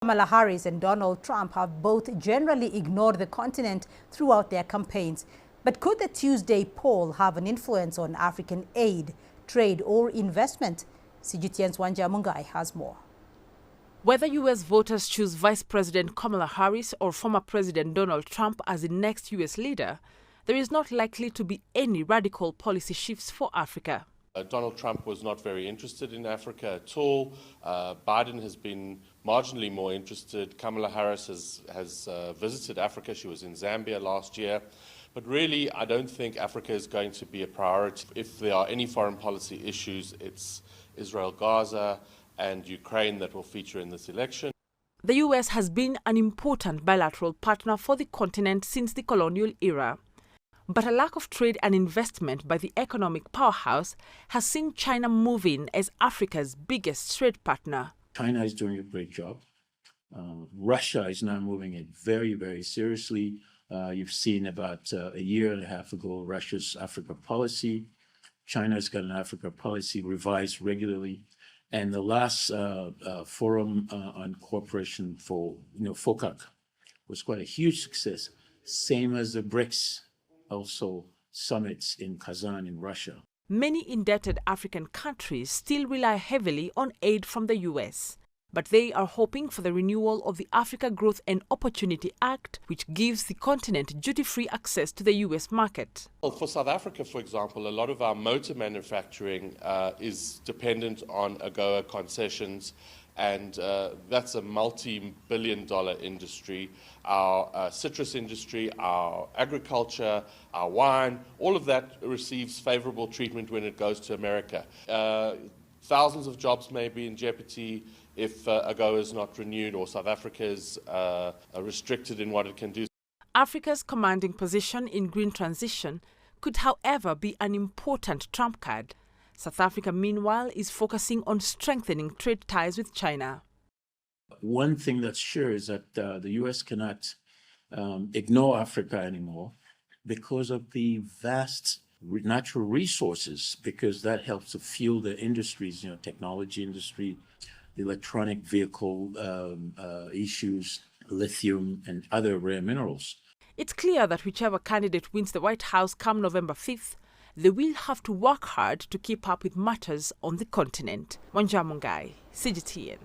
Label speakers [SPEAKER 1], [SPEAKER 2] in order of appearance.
[SPEAKER 1] Kamala Harris and Donald Trump have both generally ignored the continent throughout their campaigns. But could the Tuesday poll have an influence on African aid, trade or investment? CGTN's Wanja Mungai has more.
[SPEAKER 2] Whether U.S. voters choose Vice President Kamala Harris or former President Donald Trump as the next U.S. leader, there is not likely to be any radical policy shifts for Africa.
[SPEAKER 3] Donald Trump was not very interested in Africa at all. Biden has been marginally more interested. Kamala Harris has visited Africa. She was in Zambia last year. But really, I don't think Africa is going to be a priority. If there are any foreign policy issues, it's Israel, Gaza, and Ukraine that will feature in this election.
[SPEAKER 2] The U.S. has been an important bilateral partner for the continent since the colonial era. But a lack of trade and investment by the economic powerhouse has seen China move in as Africa's biggest trade partner.
[SPEAKER 4] China is doing a great job. Russia is now moving it very, very seriously. You've seen about a year and a half ago Russia's Africa policy. China's got an Africa policy revised regularly. And the last forum on cooperation for, FOCAC was quite a huge success, same as the BRICS, also summits in Kazan in Russia.
[SPEAKER 2] Many indebted African countries still rely heavily on aid from the U.S., but they are hoping for the renewal of the Africa Growth and Opportunity Act, which gives the continent duty-free access to the U.S. market.
[SPEAKER 3] Well, for South Africa, for example, a lot of our motor manufacturing is dependent on AGOA concessions, and that's a multi-billion-dollar industry. Our citrus industry, our agriculture, our wine, all of that receives favorable treatment when it goes to America. Thousands of jobs may be in jeopardy if AGOA is not renewed or South Africa is restricted in what it can do.
[SPEAKER 2] Africa's commanding position in green transition could, however, be an important trump card. South Africa, meanwhile, is focusing on strengthening trade ties with China.
[SPEAKER 4] One thing that's sure is that the U.S. cannot ignore Africa anymore because of the vast natural resources, because that helps to fuel the industries, technology industry, the electronic vehicle issues, lithium and other rare minerals.
[SPEAKER 2] It's clear that whichever candidate wins the White House come November 5th, they will have to work hard to keep up with matters on the continent. Wanja Mungai, CGTN.